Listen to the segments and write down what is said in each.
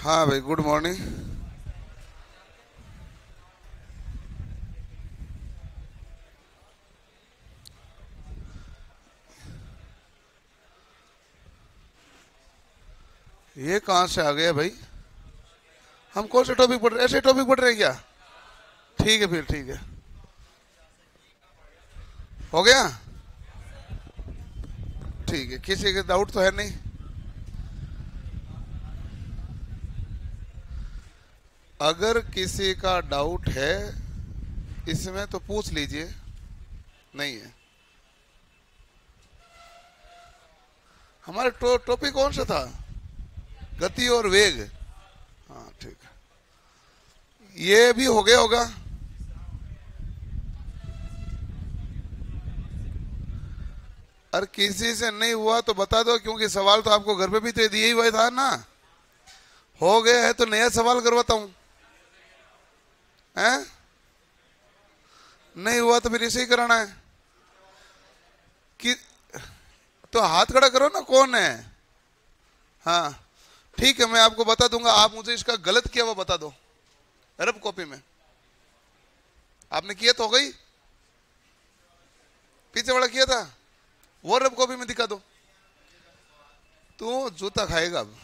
हाँ भाई, good morning. ये कहाँ से आ गया भाई? हम कौन से टॉपिक पढ़ रहे हैं? ऐसे टॉपिक पढ़ रहे हैं क्या? ठीक है, फिर ठीक है। हो गया? ठीक है, किसी के डाउट तो है नहीं? अगर किसी का डाउट है इसमें तो पूछ लीजिए। नहीं है? हमारा टॉपिक कौन सा था? गति और वेग। हाँ ठीक है, ये भी हो गया होगा। अरे किसी से नहीं हुआ तो बता दो, क्योंकि सवाल तो आपको घर पे भी तो दिया ही हुआ था ना। हो गया है तो नया सवाल करवाता हूं। हैं? नहीं हुआ तो फिर इसे ही कराना है कि? तो हाथ खड़ा करो ना, कौन है? हाँ ठीक है, मैं आपको बता दूंगा। आप मुझे इसका गलत किया हुआ बता दो। रब कॉपी में आपने किया तो हो गई, पीछे वाला किया था वो रब कॉपी में दिखा दो। तू जूता खाएगा अब।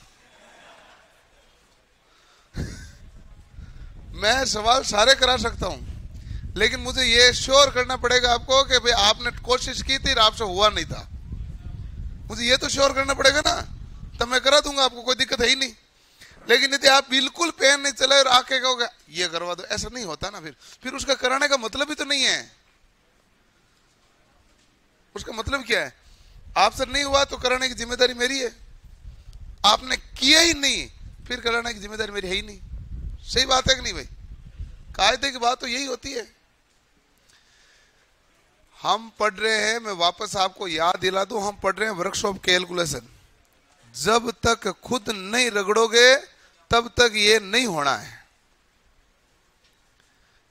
मैं सवाल सारे करा सकता हूं, लेकिन मुझे ये श्योर करना पड़ेगा आपको कि भाई आपने कोशिश की थी और आपसे हुआ नहीं था। मुझे ये तो श्योर करना पड़ेगा ना, तब मैं करा दूंगा, आपको कोई दिक्कत है ही नहीं। लेकिन यदि आप बिल्कुल पेन नहीं चले और आके कहोगे ये करवा दो, ऐसा नहीं होता ना। फिर उसका कराने का मतलब ही तो नहीं है। उसका मतलब क्या है? आपसे नहीं हुआ तो कराने की जिम्मेदारी मेरी है। आपने किया ही नहीं, फिर कराने की जिम्मेदारी मेरी है ही नहीं। सही बात है कि नहीं भाई? कायदे की बात तो यही होती है। हम पढ़ रहे हैं, मैं वापस आपको याद दिला दूं, हम पढ़ रहे हैं वर्कशॉप कैलकुलेशन। जब तक खुद नहीं रगड़ोगे तब तक ये नहीं होना है।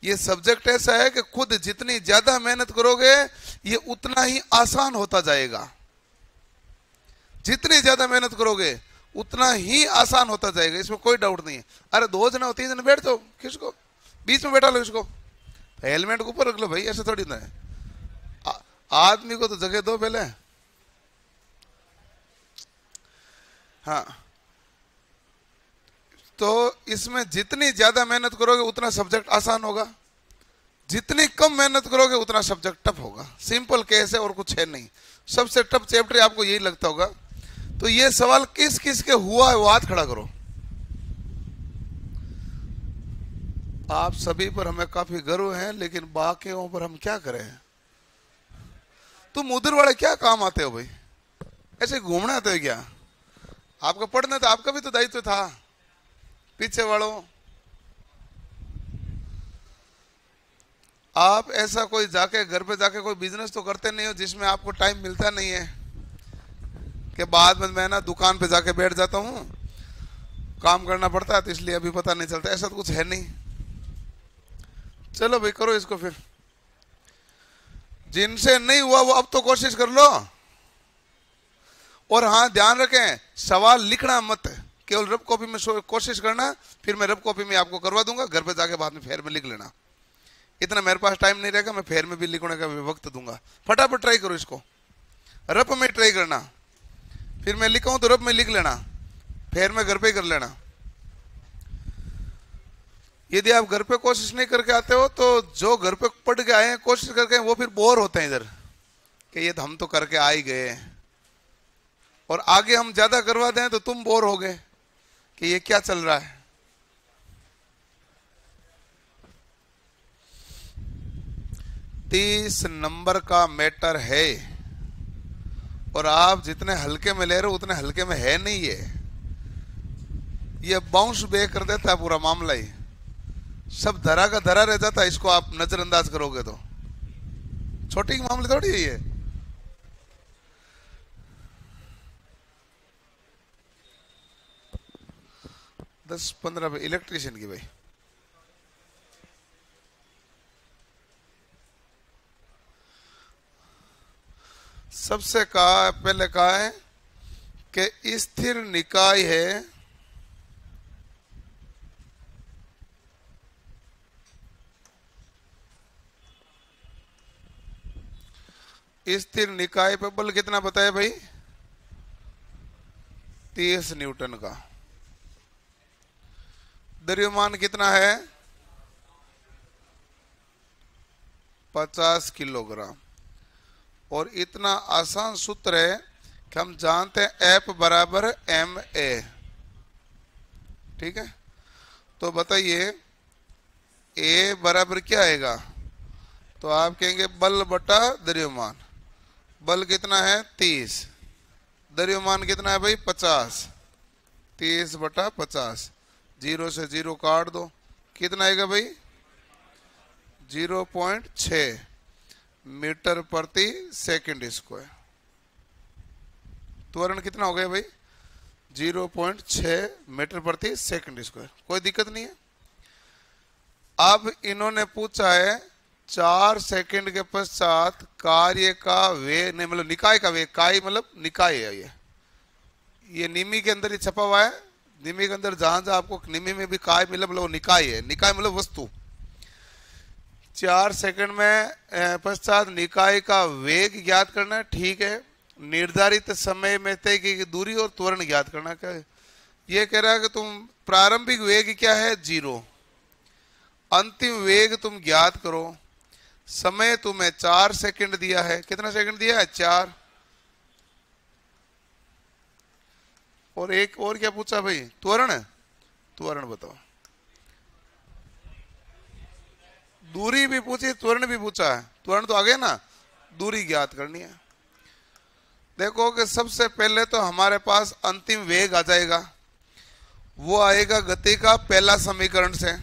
ये सब्जेक्ट ऐसा है कि खुद जितनी ज्यादा मेहनत करोगे ये उतना ही आसान होता जाएगा। जितनी ज्यादा मेहनत करोगे उतना ही आसान होता जाएगा, इसमें कोई डाउट नहीं है। अरे 2 जना 3 जन बैठ जाओ, किसको बीच में बैठा लो, इसको हेलमेट के ऊपर रख लो भाई, ऐसे थोड़ी ना है। आदमी को तो जगह दो पहले। हाँ, तो इसमें जितनी ज्यादा मेहनत करोगे उतना सब्जेक्ट आसान होगा, जितनी कम मेहनत करोगे उतना सब्जेक्ट टफ होगा। सिंपल केस है और कुछ है नहीं। सबसे टफ चैप्टर आपको यही लगता होगा। तो ये सवाल किस किस के हुआ है वो हाथ खड़ा करो। आप सभी पर हमें काफी गर्व है, लेकिन बाकियों पर हम क्या करें? तुम उधर वाले क्या काम आते हो भाई? ऐसे घूमने आते हो क्या? आपका पढ़ना था, आपका भी तो दायित्व था। पीछे वालों, आप ऐसा कोई जाके घर पे जाके कोई बिजनेस तो करते नहीं हो जिसमें आपको टाइम मिलता नहीं है कि बाद में मैं ना दुकान पे जाके बैठ जाता हूँ, काम करना पड़ता है तो इसलिए अभी पता नहीं चलता। ऐसा तो कुछ है नहीं। चलो भाई करो इसको फिर। जिनसे नहीं हुआ वो अब तो कोशिश कर लो। और हाँ, ध्यान रखें, सवाल लिखना मत, केवल रब कॉपी में कोशिश करना। फिर मैं रब कॉपी में आपको करवा दूंगा, घर पे जाके बाद में फेयर में लिख लेना। इतना मेरे पास टाइम नहीं रहेगा, मैं फेयर में भी लिखने का भी वक्त दूंगा। फटाफट ट्राई करो इसको, रब में ट्राई करना। फिर मैं लिखाऊं तो रब में लिख लेना, फेयर में घर पे ही कर लेना। यदि आप घर पे कोशिश नहीं करके आते हो तो जो घर पे पढ़ के आए हैं कोशिश करके, वो फिर बोर होते हैं इधर कि ये तो हम तो करके आ ही गए। और आगे हम ज्यादा करवा दें तो तुम बोर हो गए कि ये क्या चल रहा है। 30 नंबर का मैटर है, और आप जितने हल्के में ले रहे हो उतने हल्के में है नहीं। ये बाउंस बैक कर देता है पूरा मामला ही, सब धरा का धरा रह जाता है। इसको आप नजरअंदाज करोगे तो छोटी मामले थोड़ी है ये। दस 15 इलेक्ट्रिशियन की भाई। सबसे पहले कहा है कि स्थिर निकाय है स्थिर निकाय पे बल कितना बताया भाई? 30 न्यूटन का। द्रव्यमान कितना है? 50 किलोग्राम। और इतना आसान सूत्र है कि हम जानते हैं F बराबर ma। ठीक है, तो बताइए A बराबर क्या आएगा? तो आप कहेंगे बल बटा द्रव्यमान। बल कितना है? 30। द्रव्यमान कितना है भाई? 50। 30 बटा 50। 0 से 0 काट दो, कितना आएगा भाई? 0.6 मीटर प्रति सेकंड स्क्वायर। त्वरण कितना हो गया भाई? 0.6 मीटर प्रति सेकंड स्क्वायर। कोई दिक्कत नहीं है। अब इन्होंने पूछा है 4 सेकंड के पश्चात कार्य का वेग, नहीं मतलब निकाय का वेग। काय मतलब निकाय है। ये निमी के अंदर ही छपा हुआ है। निमी के अंदर जहां जहां आपको निमी में भी काय मिला मतलब वो निकाय है। निकाय मतलब वस्तु। 4 सेकंड में पश्चात निकाय का वेग ज्ञात करना है। ठीक है, निर्धारित समय में तय की दूरी और त्वरण ज्ञात करना। क्या ये कह रहा है कि तुम प्रारंभिक वेग क्या है? 0। अंतिम वेग तुम ज्ञात करो। समय तुम्हें 4 सेकंड दिया है। कितना सेकंड दिया है? 4। और एक और क्या पूछा भाई? त्वरण। त्वरण बताओ। दूरी भी पूछी, त्वरण भी पूछा है। त्वरण तो आ गया ना, दूरी ज्ञात करनी है। देखो कि सबसे पहले तो हमारे पास अंतिम वेग आ जाएगा। वो आएगा गति का पहला समीकरण से,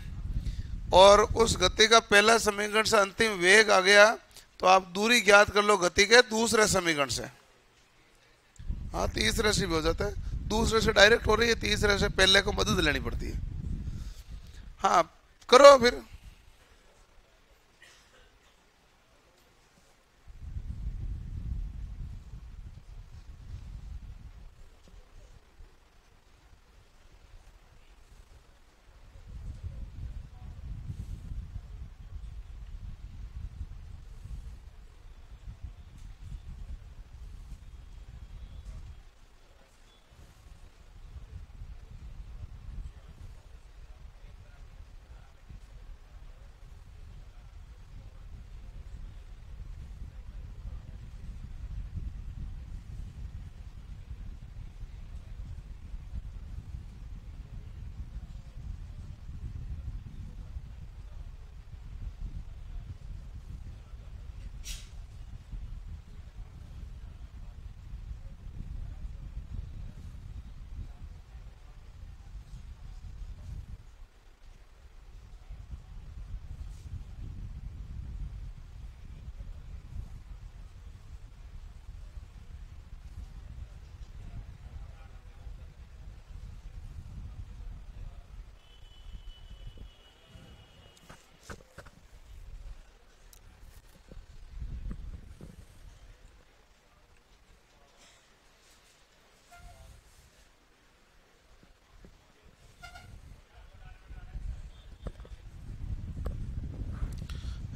और उस गति का पहला समीकरण से अंतिम वेग आ गया तो आप दूरी ज्ञात कर लो गति के दूसरे समीकरण से। हाँ, तीसरे से भी हो जाता है। दूसरे से डायरेक्ट हो रही है, तीसरे से पहले को मदद लेनी पड़ती है। हाँ, करो फिर।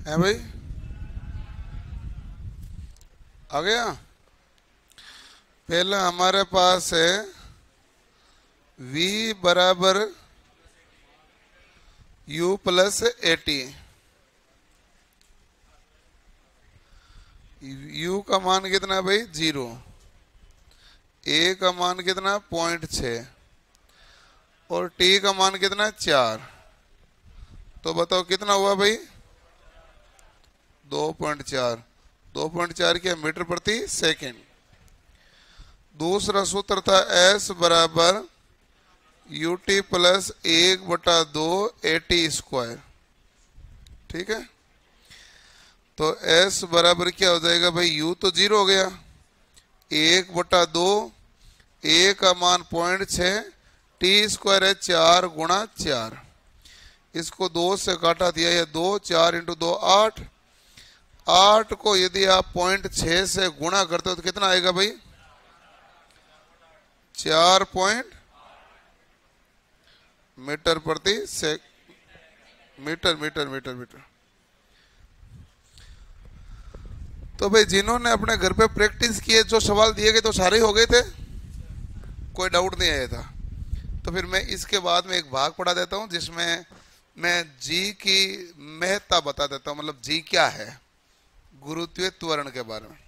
है भाई? आ गया? पहला हमारे पास है v बराबर u प्लस 80। u का मान कितना है भाई? 0। a का मान कितना? 0.6। और t का मान कितना? 4। तो बताओ कितना हुआ भाई? 2.4। 2.4 क्या? मीटर प्रति सेकंड। दूसरा सूत्र था s बराबर ut प्लस 1/2 80 स्क्वायर। ठीक है, तो s बराबर क्या हो जाएगा भाई? u तो 0 हो गया। 1/2, a का मान 0.6, t स्क्वायर है 4 गुणा 4। इसको 2 से काटा दिया है 2, 4 इंटू 2 8। 8 को यदि आप 0.6 से गुणा करते हो तो कितना आएगा भाई? 4 मीटर प्रति मीटर मीटर मीटर मीटर। तो भाई जिन्होंने अपने घर पे प्रैक्टिस किए, जो सवाल दिए गए तो सारे ही हो गए थे, कोई डाउट नहीं आया था। तो फिर मैं इसके बाद में एक भाग पढ़ा देता हूं जिसमें मैं जी की महत्ता बता देता हूं, मतलब जी क्या है, गुरुत्वीय त्वरण के बारे में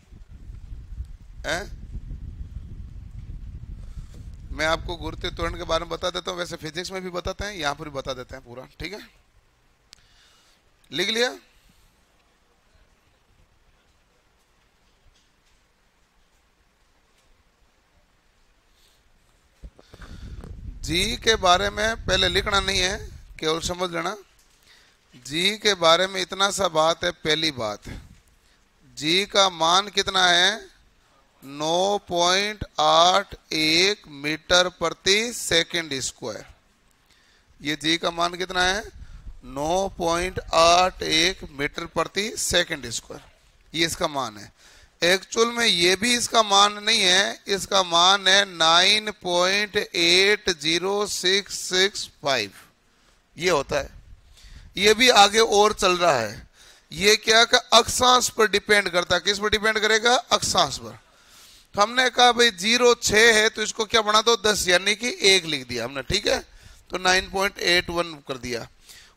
है? मैं आपको गुरुत्वीय त्वरण के बारे में बता देता हूं, वैसे फिजिक्स में भी बताते हैं, यहां पर भी बता देते हैं पूरा, ठीक है? लिख लिया? जी के बारे में पहले लिखना नहीं है, केवल समझ लेना। जी के बारे में इतना सा बात है। पहली बात, जी का मान कितना है? 9.81 मीटर प्रति सेकंड स्क्वायर। ये जी का मान कितना है? 9.81 मीटर प्रति सेकंड स्क्वायर, ये इसका मान है। एक्चुअल में ये भी इसका मान नहीं है, इसका मान है 9.80665, ये होता है। ये भी आगे और चल रहा है। ये क्या का अक्षांश पर डिपेंड करता है। किस पर डिपेंड करेगा? अक्षांश पर। तो हमने कहा भाई 0.6 है तो इसको क्या बना दो? 10, यानी कि 1 लिख दिया हमने, ठीक है? तो 9.81 कर दिया।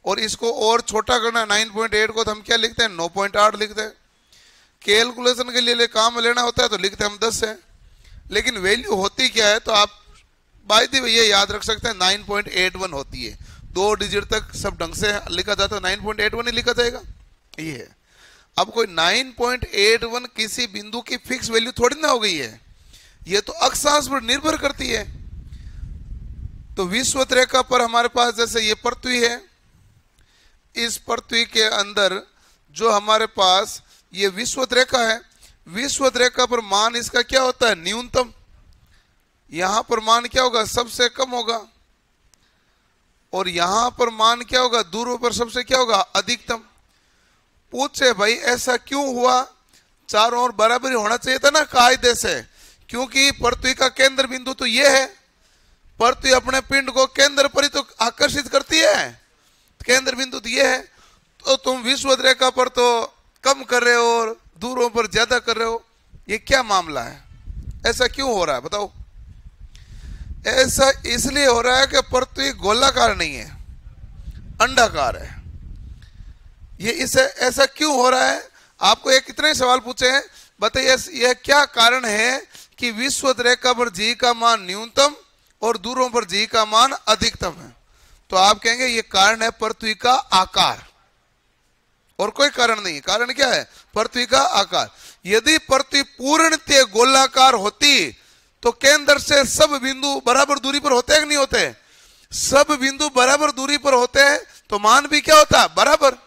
और इसको और छोटा करना, 9.8 को तो हम क्या लिखते हैं? 9.8 लिखते हैं। कैलकुलेशन के लिए काम लेना होता है तो लिखते हैं हम 10 है, लेकिन वैल्यू होती क्या है? तो आप बाय द वे ये याद रख सकते हैं, 9.81 होती है। 2 डिजिट तक सब ढंग से लिखा जाता है, 9.81 ही लिखा जाएगा, ये है। अब कोई 9.81 किसी बिंदु की फिक्स वैल्यू थोड़ी ना हो गई है, ये तो अक्षांश पर निर्भर करती है। तो विषुवत रेखा पर हमारे पास जैसे ये पृथ्वी है, इस पृथ्वी के अंदर जो हमारे पास ये विषुवत रेखा है, विषुवत रेखा पर मान इसका क्या होता है? न्यूनतम। यहां पर मान क्या होगा? सबसे कम होगा। और यहां पर मान क्या होगा? दूरों पर सबसे क्या होगा? अधिकतम। पूछे भाई ऐसा क्यों हुआ? चारों ओर बराबरी होना चाहिए था ना कायदे से, क्योंकि पृथ्वी का केंद्र बिंदु तो ये है। पृथ्वी अपने पिंड को केंद्र पर ही तो आकर्षित करती है, केंद्र बिंदु तो ये है। तो तुम विषुवत रेखा पर तो कम कर रहे हो और दूरों पर ज्यादा कर रहे हो, ये क्या मामला है? ऐसा क्यों हो रहा है बताओ? ऐसा इसलिए हो रहा है कि पृथ्वी गोलाकार नहीं है, अंडाकार है। ये इसे ऐसा क्यों हो रहा है? आपको एक कितने सवाल पूछे हैं, बताइए यह क्या कारण है कि विषुवत रेखा पर जी का मान न्यूनतम और दूरों पर जी का मान अधिकतम है? तो आप कहेंगे ये कारण है पृथ्वी का आकार, और कोई कारण नहीं। कारण क्या है? पृथ्वी का आकार। यदि पृथ्वी पूर्णतः गोलाकार होती तो केंद्र से सब बिंदु बराबर दूरी पर होते हैं कि नहीं होते? सब बिंदु बराबर दूरी पर होते हैं तो मान भी क्या होता? बराबर।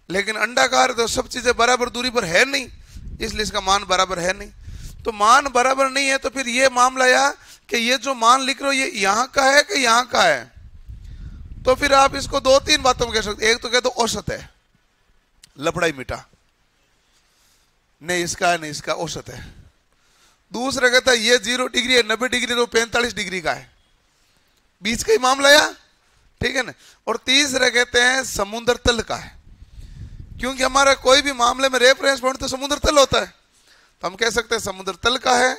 लेकिन अंडाकार तो सब चीजें बराबर दूरी पर है नहीं, इसलिए इसका मान बराबर है नहीं। तो मान बराबर नहीं है तो फिर ये मामला या कि ये जो मान लिख रहे हो ये यहां का है कि यहां का है? तो फिर आप इसको 2-3 बातों में कह सकते। एक तो कह दो औसत है, लफड़ाई मिटा, नहीं इसका है नहीं इसका, औसत है। दूसरा कहता है ये 0 डिग्री है, 90 डिग्री तो 45 डिग्री का है, बीच का ही मामला या, ठीक है ना। और तीसरा कहते हैं समुद्र तल का है, क्योंकि हमारा कोई भी मामले में रेफरेंस पॉइंट तो समुद्र तल होता है। तो हम कह सकते हैं समुद्र तल का है,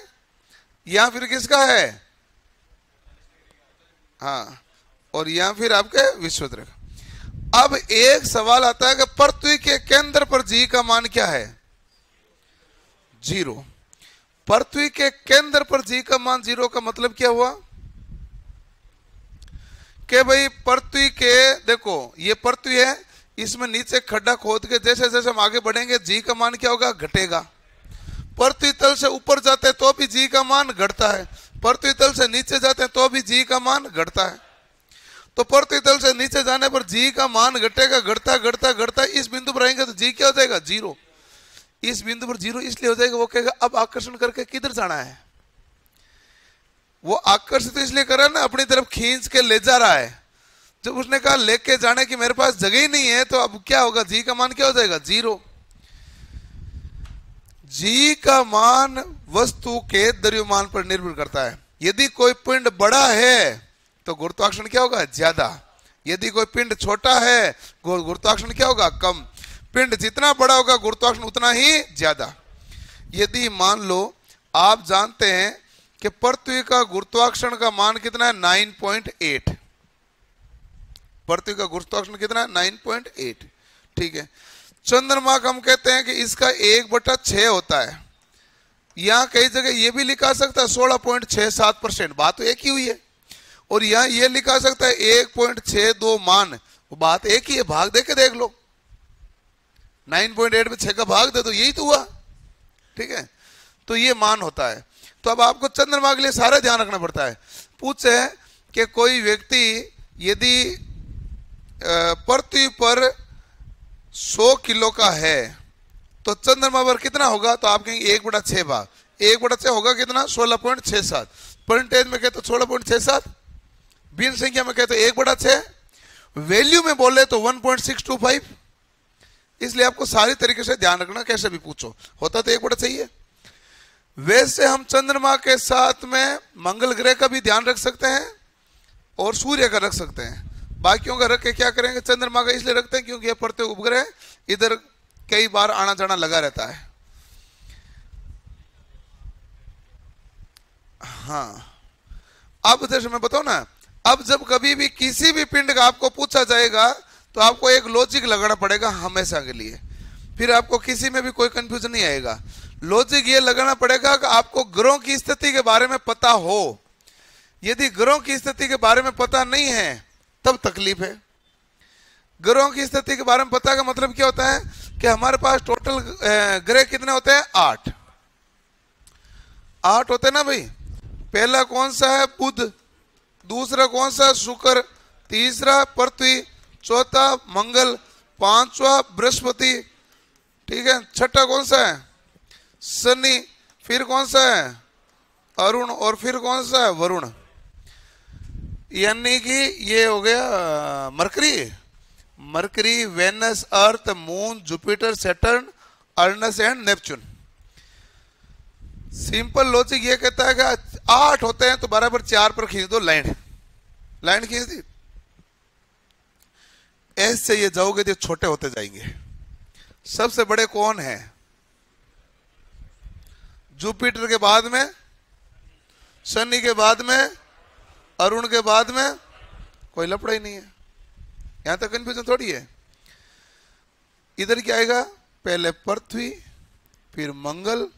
या फिर किसका है? हाँ, और या फिर आपके विषुवत रेखा। अब एक सवाल आता है कि पृथ्वी के केंद्र पर जी का मान क्या है? 0। पृथ्वी के केंद्र पर जी का मान 0 का मतलब क्या हुआ? कि भाई पृथ्वी के, देखो ये पृथ्वी है, इसमें नीचे खड्डा खोद के जैसे जैसे हम आगे बढ़ेंगे जी का मान क्या होगा? घटेगा। पृथ्वी तल से ऊपर जाते हैं तो भी जी का मान घटता है, पृथ्वी तल से नीचे जाते हैं तो भी जी का मान घटता है। तो पृथ्वी तल से नीचे जाने पर जी का मान घटेगा, घटता घटता घटता इस बिंदु पर आएंगे तो जी क्या हो जाएगा? 0। इस बिंदु पर 0 इसलिए हो जाएगा, वो कहेगा अब आकर्षण करके किधर जाना है? वो आकर्षित इसलिए कर रहा है ना, अपनी तरफ खींच के ले जा रहा है। जब उसने कहा लेके जाने की मेरे पास जगह ही नहीं है, तो अब क्या होगा? जी का मान क्या हो जाएगा? 0। जी का मान वस्तु के द्रव्यमान पर निर्भर करता है। यदि कोई पिंड बड़ा है तो गुरुत्वाकर्षण क्या होगा? ज्यादा। यदि कोई पिंड छोटा है गुरुत्वाकर्षण क्या होगा? कम। पिंड जितना बड़ा होगा गुरुत्वाकर्षण उतना ही ज्यादा। यदि मान लो आप जानते हैं कि पृथ्वी का गुरुत्वाकर्षण का मान कितना है 9.8, पृथ्वी का गुरुत्वाकर्षण कितना है 9.8, ठीक है। चंद्रमा का हम कहते हैं कि इसका 1/6 होता है। यहां कई जगह ये भी लिखा सकता है 16.67%, बात तो एक ही हुई है। और यहां ये लिखा सकता है 1.62 मान, वो बात एक ही है, भाग दे के देख लो, 9.8 में 6 का भाग दे दो, यही तो हुआ, ठीक है। तो ये मान होता है। तो अब आपको चंद्रमा के लिए सारा ध्यान रखना पड़ता है। पूछे कि कोई व्यक्ति यदि पृथ्वी पर 100 किलो का है तो चंद्रमा पर कितना होगा, तो आप कहेंगे 1/6 भाग 1/6 होगा कितना 16.67, परसेंटेज में कहते 16.67, भिन्न संख्या में कहते 1/6, वैल्यू में बोले तो 1.625। इसलिए आपको सारी तरीके से ध्यान रखना, कैसे भी पूछो होता तो 1/6 ही है। वैसे हम चंद्रमा के साथ में मंगल ग्रह का भी ध्यान रख सकते हैं और सूर्य का रख सकते हैं। बाकियों का रख के क्या करेंगे, चंद्रमा का इसलिए रखते हैं क्योंकि यह पृथ्वी उपग्रह इधर कई बार आना जाना लगा रहता है। हाँ, अब जैसे मैं बताऊं ना, अब जब कभी भी किसी भी पिंड का आपको पूछा जाएगा तो आपको एक लॉजिक लगाना पड़ेगा हमेशा के लिए, फिर आपको किसी में भी कोई कंफ्यूजन नहीं आएगा। लॉजिक ये लगाना पड़ेगा कि आपको ग्रहों की स्थिति के बारे में पता हो। यदि ग्रहों की स्थिति के बारे में पता नहीं है तब तकलीफ है। ग्रहों की स्थिति के बारे में पता का मतलब क्या होता है कि हमारे पास टोटल ग्रह कितने होते हैं, 8 होते हैं ना भाई। पहला कौन सा है, बुध, दूसरा कौन सा, शुक्र, तीसरा पृथ्वी, चौथा मंगल, पांचवा बृहस्पति, ठीक है, छठा कौन सा है, शनि, फिर कौन सा है, अरुण, और फिर कौन सा है, वरुण। यानी कि ये हो गया Mercury, Venus, Earth, Moon, Jupiter, Saturn, Uranus and Neptune. Simple logic ये कहता है कि 8 होते हैं तो बराबर 4 पर खींच दो लाइन खींच दी, ऐसे ये जाओगे तो छोटे होते जाएंगे। सबसे बड़े कौन है, जुपिटर के बाद में, शनि के बाद में, अरुण के बाद में, कोई लफड़ा ही नहीं है। यहां तक कंफ्यूजन थोड़ी है। इधर क्या आएगा, पहले पृथ्वी, फिर मंगल,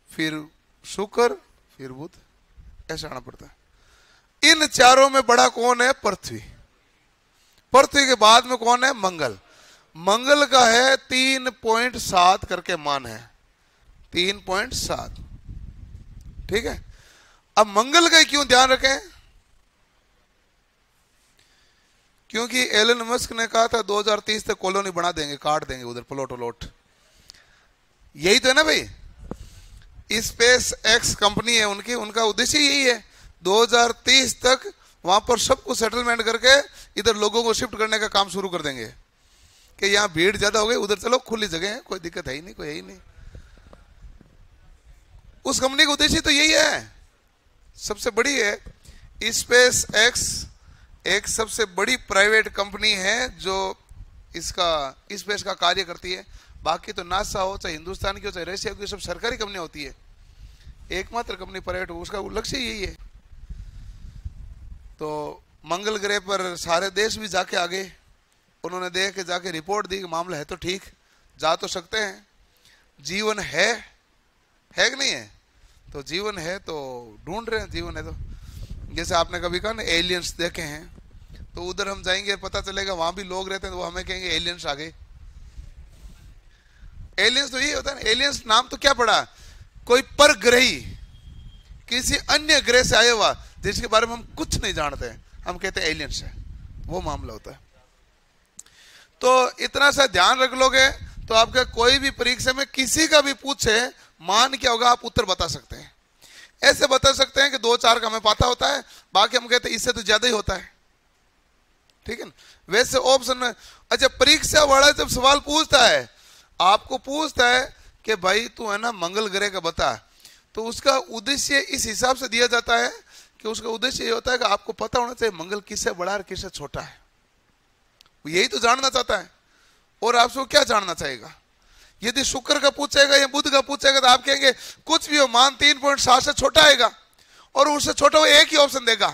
फिर शुक्र, फिर बुध, ऐसा आना पड़ता है। इन चारों में बड़ा कौन है, पृथ्वी। पृथ्वी के बाद में कौन है, मंगल का है 3.7 करके मान है, 3.7, ठीक है। अब मंगल का क्यों ध्यान रखें, क्योंकि एलन मस्क ने कहा था 2030 तक कॉलोनी बना देंगे, काट देंगे उधर प्लॉट। यही तो है ना भाई, स्पेस एक्स कंपनी है उनका उद्देश्य यही है 2030 तक वहां पर सबको सेटलमेंट करके इधर लोगों को शिफ्ट करने का काम शुरू कर देंगे कि यहाँ भीड़ ज्यादा हो गई, उधर चलो खुली जगह है, कोई दिक्कत है ही नहीं, कोई है ही नहीं। उस कंपनी का उद्देश्य तो यही है, सबसे बड़ी है। स्पेस एक्स एक सबसे बड़ी प्राइवेट कंपनी है जो इसका स्पेस का कार्य करती है। बाकी तो नासा हो, चाहे हिंदुस्तान की हो, चाहे रशिया की, सब सरकारी कंपनी होती है। एकमात्र कंपनी प्राइवेट हो, उसका लक्ष्य यही है। तो मंगल ग्रह पर सारे देश भी जाके आगे उन्होंने देख के जाके रिपोर्ट दी कि मामला है तो ठीक, जा तो सकते हैं, जीवन है कि नहीं है, तो जीवन है तो ढूंढ रहे हैं, जीवन है तो। जैसे आपने कभी कहा ना एलियंस देखे हैं, तो उधर हम जाएंगे पता चलेगा वहां भी लोग रहते हैं, तो वो हमें कहेंगे एलियंस आ गए। एलियंस तो ये होता है ना, एलियंस नाम तो क्या पड़ा, कोई परग्रही किसी अन्य ग्रह से आया हुआ जिसके बारे में हम कुछ नहीं जानते हैं, हम कहते हैं एलियंस है, वो मामला होता है। तो इतना सा ध्यान रख लोगे तो आपका कोई भी परीक्षा में किसी का भी पूछे मान क्या होगा, आप उत्तर बता सकते हैं। ऐसे बता सकते हैं कि 2-4 का हमें पता होता है, बाकी हम कहते हैं इससे तो ज्यादा ही होता है, ठीक है ना। वैसे ऑप्शन में अच्छा, परीक्षा वाला जब सवाल पूछता है, आपको पूछता है कि भाई तू है ना मंगल ग्रह का बता, तो उसका उद्देश्य इस हिसाब से दिया जाता है कि उसका उद्देश्य ये होता है कि आपको पता होना चाहिए मंगल किससे बड़ा और किससे छोटा है, वो यही तो जानना चाहता है। और आपसे वो क्या जानना चाहेगा? यदि शुक्र का पूछेगा या बुध का पूछेगा तो आप कहेंगे कुछ भी हो, मान 3.7 से छोटा आएगा, और उससे छोटा वो एक ही ऑप्शन देगा।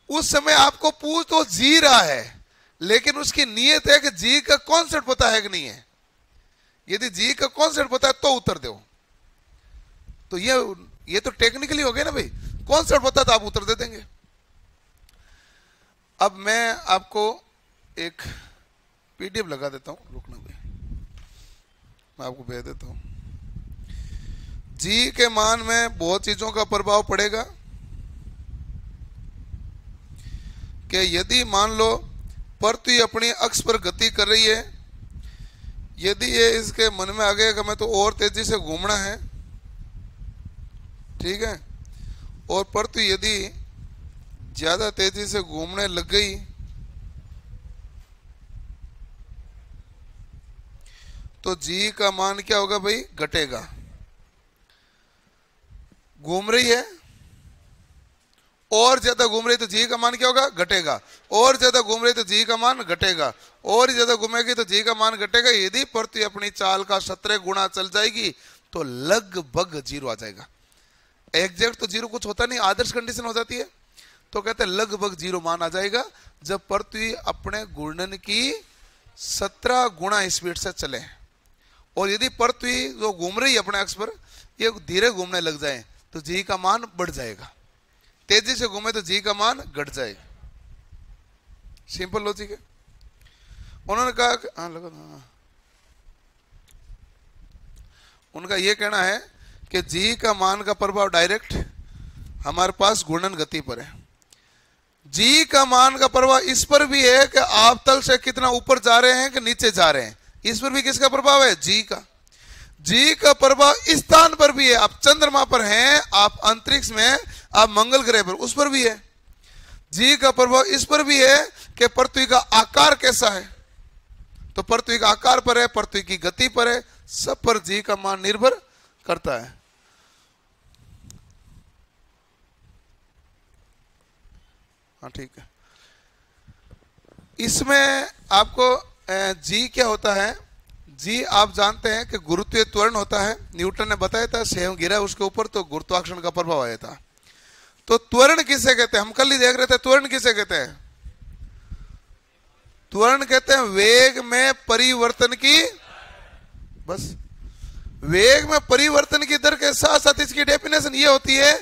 उस समय आपको पूछ तो जी रहा है, लेकिन उसकी नीयत है कि जी का कॉन्सेप्ट पता है कि नहीं है। यदि जी का कॉन्सेप्ट पता है तो उत्तर दो। तो ये तो टेक्निकली हो गया ना भाई, कॉन्सेप्ट पता तो आप उत्तर दे देंगे। अब मैं आपको एक पीडीएफ लगा देता हूं, रुकना भाई, मैं आपको भेज देता हूं। जी के मान में बहुत चीजों का प्रभाव पड़ेगा कि यदि मान लो पृथ्वी अपनी अक्ष पर गति कर रही है, यदि ये इसके मन में आ गया कि मैं तो और तेजी से घूमना है, ठीक है, और पृथ्वी यदि ज्यादा तेजी से घूमने लग गई तो जी का मान क्या होगा भाई? घटेगा। घूम रही है और ज्यादा घूम रही तो जी का मान क्या होगा? घटेगा। और ज्यादा घूम रही तो जी का मान घटेगा, और ज्यादा घूमेगी तो जी का मान घटेगा। यदि पृथ्वी अपनी चाल का 17 गुना चल जाएगी तो लगभग जीरो आ जाएगा। एग्जैक्ट तो जीरो कुछ होता नहीं, आदर्श कंडीशन हो जाती है, तो कहते हैं लगभग जीरो मान आ जाएगा जब पृथ्वी अपने घूर्णन की 17 गुना स्पीड से चले। और यदि पृथ्वी जो घूम रही है अपने अक्ष पर, ये धीरे घूमने लग जाए तो जी का मान बढ़ जाएगा, तेजी से घूमे तो जी का मान घट जाएगा। सिंपल लॉजिक है। उन्होंने कहा उनका यह कहना है कि जी का मान का प्रभाव डायरेक्ट हमारे पास घूर्णन गति पर है। जी का मान का प्रभाव इस पर भी है कि आप तल से कितना ऊपर जा रहे हैं कि नीचे जा रहे हैं, इस पर भी किसका प्रभाव है? जी का। जी का प्रभाव इस स्थान पर भी है, आप चंद्रमा पर हैं, आप अंतरिक्ष में, आप मंगल ग्रह पर, उस पर भी है। जी का प्रभाव इस पर भी है कि पृथ्वी का आकार कैसा है, तो पृथ्वी का आकार पर है, पृथ्वी की गति पर है, सब पर जी का मान निर्भर करता है। हाँ ठीक है। इसमें आपको जी क्या होता है? जी आप जानते हैं कि गुरुत्वीय त्वरण होता है। न्यूटन ने बताया था सेब गिरा उसके ऊपर तो गुरुत्वाकर्षण का प्रभाव आया था। तो त्वरण किसे कहते हैं? हम कल ही देख रहे थे, त्वरण किसे कहते हैं? त्वरण कहते हैं वेग में परिवर्तन की, बस वेग में परिवर्तन की दर के साथ साथ इसकी डेफिनेशन ये होती है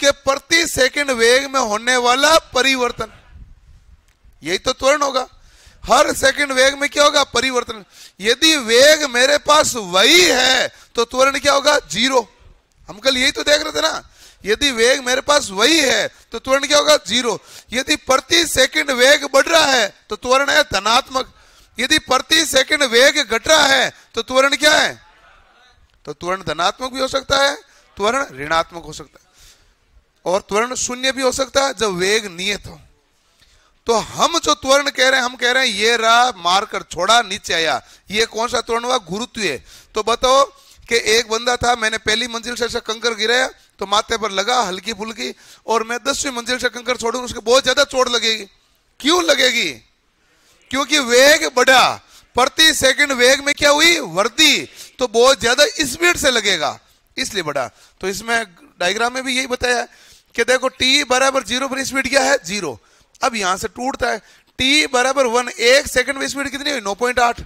कि प्रति सेकंड वेग में होने वाला परिवर्तन, यही तो त्वरण होगा। हर सेकंड वेग में क्या होगा? परिवर्तन। यदि वेग मेरे पास वही है तो त्वरण क्या होगा? जीरो। हम कल यही तो देख रहे थे ना, यदि वेग मेरे पास वही है तो त्वरण क्या होगा? जीरो। यदि प्रति सेकंड वेग बढ़ रहा है तो त्वरण है धनात्मक, यदि प्रति सेकंड वेग घट रहा है तो त्वरण क्या है? तो त्वरण धनात्मक भी हो सकता है, त्वरण ऋणात्मक हो सकता है, और त्वरण शून्य भी हो सकता है जब वेग नियत हो। तो हम जो त्वरण कह रहे हैं, हम कह रहे हैं ये रहा, मारकर छोड़ा, नीचे आया, ये कौन सा त्वरण हुआ? गुरुत्वीय। तो बताओ कि एक बंदा था, मैंने पहली मंजिल से कंकर गिराया तो माथे पर लगा हल्की फुल्की, और मैं 10वीं मंजिल से कंकर छोड़ूं उसके बहुत ज्यादा चोट लगेगी। क्यों लगेगी? क्योंकि वेग बढ़ा, प्रति सेकंड वेग में क्या हुई? वृद्धि, तो बहुत ज्यादा स्पीड से लगेगा, इसलिए बढ़ा। तो इसमें डायग्राम में भी यही बताया कि देखो t बराबर 0 पर स्पीड क्या है? 0। अब यहां से टूटता है, t बराबर 1, 1 सेकंड में स्पीड कितनी हुई? 9.8।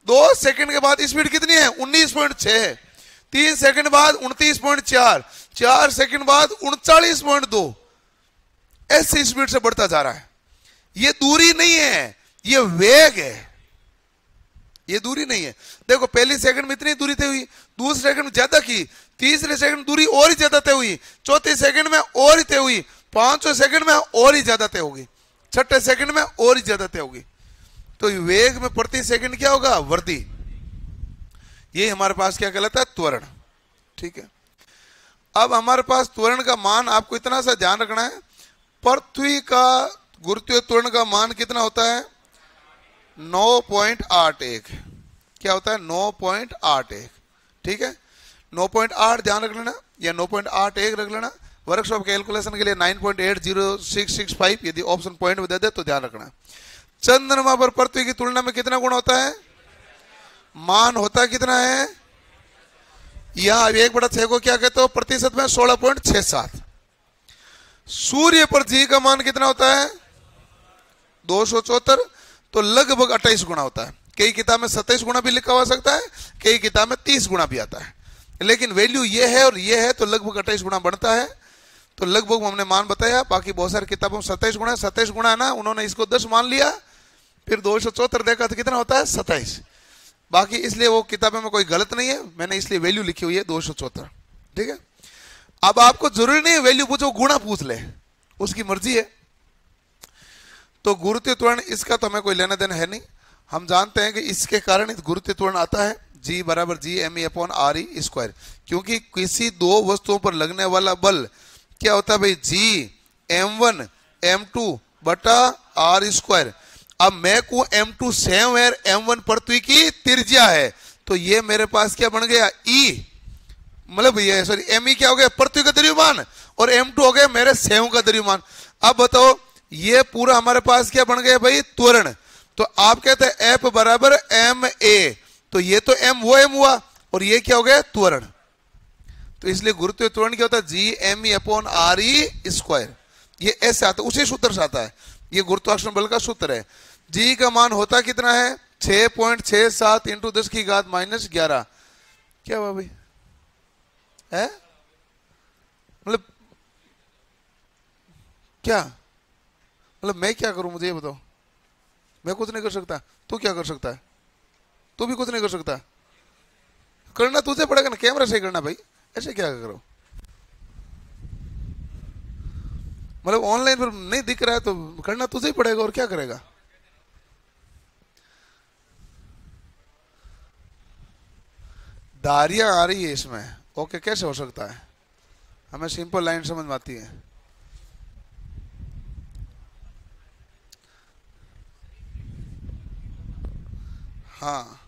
2 सेकंड के बाद स्पीड कितनी है? 19.6। 3 सेकंड बाद 29.4, 4 सेकंड बाद 39.2। ऐसी स्पीड से बढ़ता जा रहा है। ये दूरी नहीं है, ये वेग है, ये दूरी नहीं है। देखो पहली सेकंड में इतनी दूरी तय हुई, दूसरे सेकंड में ज्यादा की, तीसरे सेकंड दूरी और ही ज्यादा तय हुई, चौथे सेकंड में और ही तय हुई, पांचवें सेकंड में और ही ज्यादा तय होगी, छठे सेकंड में और ही ज्यादा तय होगी। तो वेग में प्रति सेकंड क्या होगा? वृद्धि। ये हमारे पास क्या कहलाता है? त्वरण। ठीक है। अब हमारे पास त्वरण का मान आपको इतना सा ध्यान रखना है, पृथ्वी का गुरुत्वीय त्वरण का मान कितना होता है? 9.81। क्या होता है? 9.81। ठीक है, 9.8 ध्यान रख लेना या 9.81 रख लेना। वर्कशॉप कैलकुलेशन के लिए 9.80665 यदि ऑप्शन पॉइंट में दे दे तो ध्यान रखना। चंद्रमा पर पृथ्वी की तुलना में कितना गुना होता है? मान होता कितना है? यहां 1/6 को क्या कहते हो प्रतिशत में? 16.67। सूर्य पर जी का मान कितना होता है? 274, तो लगभग 28 गुना होता है। कई किताब में 27 गुना भी लिखा हो सकता है, कई किताब में 30 गुना भी आता है, लेकिन वैल्यू ये है और ये है, तो लगभग 28 गुना बनता है। तो लगभग हमने मान बताया, बाकी बहुत सारी किताबों में 27 गुना है। 27 गुना है ना, उन्होंने इसको 10 मान लिया, फिर 274 देखा तो कितना होता है? 27। बाकी इसलिए वो किताबों में कोई गलत नहीं है, मैंने इसलिए वैल्यू लिखी हुई है 274। ठीक है, अब आपको जरूरी नहीं है वैल्यू पूछो, गुणा पूछ ले, उसकी मर्जी है। तो गुरुत्वीय त्वरण इसका तो हमें कोई लेना देना है नहीं। हम जानते हैं कि इसके कारण गुरुत्वीय त्वरण आता है G बराबर G_me/RE², क्योंकि किसी दो वस्तुओं पर लगने वाला बल क्या होता है भाई? G m1 m2 R²। अब मैं को m2 सेम है, m1 पृथ्वी की त्रिज्या है, तो ये मेरे पास क्या बन गया? E, मतलब ये सॉरी me क्या हो गया? पृथ्वी का द्रव्यमान, और m2 हो गया मेरे सेव का द्रव्यमान। अब बताओ ये पूरा हमारे पास क्या बन गया भाई? त्वरण। तो आप कहते हैं F बराबर ma, तो ये तो m वो m हुआ, और ये क्या हो गया? त्वरण। तो इसलिए गुरुत्वीय त्वरण क्या होता है? G_me/RE²। ये ऐसे आता है, उसी सूत्र से आता है, ये गुरुत्वाकर्षण बल का सूत्र है। G का मान होता कितना है? 6.67 × 10⁻11। क्या हुआ भाई? है मतलब क्या? मतलब मैं क्या करूं, मुझे ये बताओ। मैं कुछ नहीं कर सकता, तू क्या कर सकता है? तू भी कुछ नहीं कर सकता। करना तुझे पड़ेगा ना, कैमरा सही करना भाई, ऐसे क्या करो। मतलब ऑनलाइन पर नहीं दिख रहा है तो करना तुझे ही पड़ेगा, और क्या करेगा। धारियां आ रही है इसमें, ओके, कैसे हो सकता है? हमें सिंपल लाइन समझ में आती है। हाँ,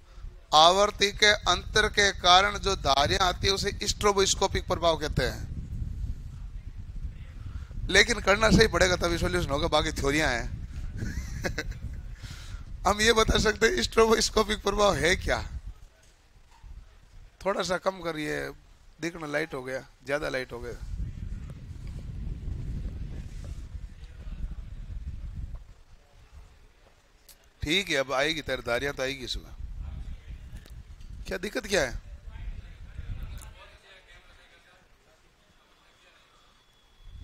आवर्ती के अंतर के कारण जो धारियां आती है उसे स्ट्रोबोस्कोपिक प्रभाव कहते हैं। लेकिन करना सही पड़ेगा तभी सॉल्यूशन होगा, बाकी थ्योरियां हैं। हम ये बता सकते हैं स्ट्रोबोस्कोपिक प्रभाव है क्या। थोड़ा सा कम करिए, दिखना लाइट हो गया, ज्यादा लाइट हो गया। ठीक है, अब आएगी तेरी धारियां तो आएगी इसमें, क्या दिक्कत क्या है?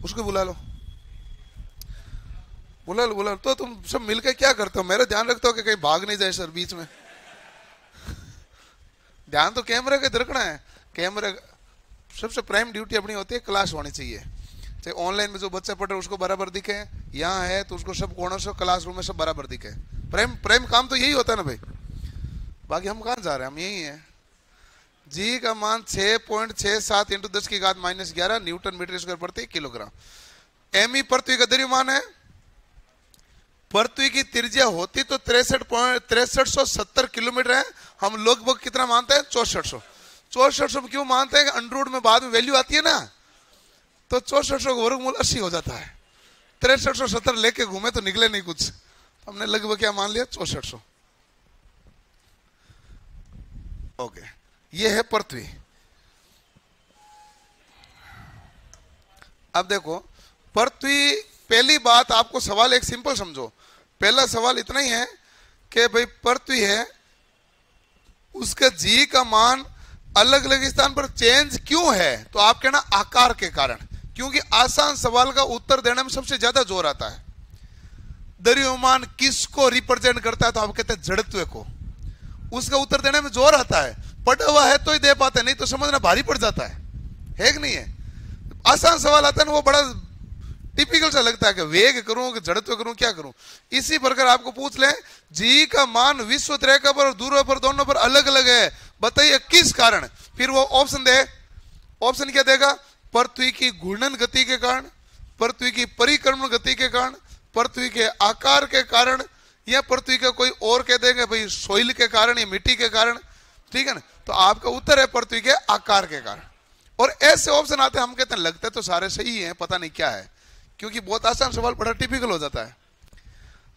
उसको बुला लो, बुला लो, बुला लो। तो तुम सब मिलकर क्या करते हो? मेरा ध्यान रखते हो कि कहीं भाग नहीं जाए सर बीच में। ध्यान तो कैमरे के रखना है। कैमरे सबसे प्राइम ड्यूटी अपनी होती है, क्लास होनी चाहिए। चाहे ऑनलाइन में जो बच्चे पढ़ रहे उसको बराबर दिखे, यहाँ है तो उसको सब कोनों से क्लासरूम में सब बराबर दिखे। प्राइम काम तो यही होता है ना भाई। बाकी हम कहाँ जा रहे हैं, हम यही हैं। G का मान 6.67 × 10⁻11 न्यूटन मीटर स्क्वायर प्रति किलोग्राम। me पृथ्वी का द्रव्यमान है। पृथ्वी की त्रिज्या होती तो 6370 किलोमीटर है, हम लगभग कितना मानते हैं? 6400। 6400 क्यों मानते हैं? अंडररूट में बाद में वैल्यू आती है ना, तो 6400 का वर्गमूल 80 हो जाता है। 6370 लेके घूमे तो निकले नहीं कुछ, हमने लगभग क्या मान लिया? 6400। ओके, ये है पृथ्वी। अब देखो पृथ्वी, पहली बात आपको सवाल एक सिंपल समझो। पहला सवाल इतना ही है कि भाई पृथ्वी है, उसका G का मान अलग अलग स्थान पर चेंज क्यों है? तो आप कहना आकार के कारण, क्योंकि आसान सवाल का उत्तर देने में सबसे ज्यादा जोर आता है। द्रव्यमान किसको रिप्रेजेंट करता है? तो आप कहते हैं जड़त्व को। उसका उत्तर देने में जोर आता है, पढ़ा हुआ है तो ही दे पाते, नहीं तो समझना भारी पड़ जाता है कि नहीं है? आसान सवाल आता है ना, वो बड़ा टिपिकल सा लगता है कि वेग करूं कि जड़त्व करूं, क्या करूं। इसी प्रकार आपको पूछ ले, G का मान विश्व रेखा पर और दूर पर दोनों पर अलग अलग है, बताइए किस कारण? फिर वो ऑप्शन दे, ऑप्शन क्या देगा? पृथ्वी की घूर्णन गति के कारण, पृथ्वी की परिक्रमण गति के कारण, पृथ्वी के आकार के कारण, या पृथ्वी का कोई और कह देंगे भाई सोइल के कारण या मिट्टी के कारण। ठीक है ना? तो आपका उत्तर है पृथ्वी के आकार के कारण। और ऐसे ऑप्शन आते हैं, हम कहते हैं लगते तो सारे सही हैं, पता नहीं क्या है, क्योंकि बहुत आसान सवाल बड़ा टिपिकल हो जाता है।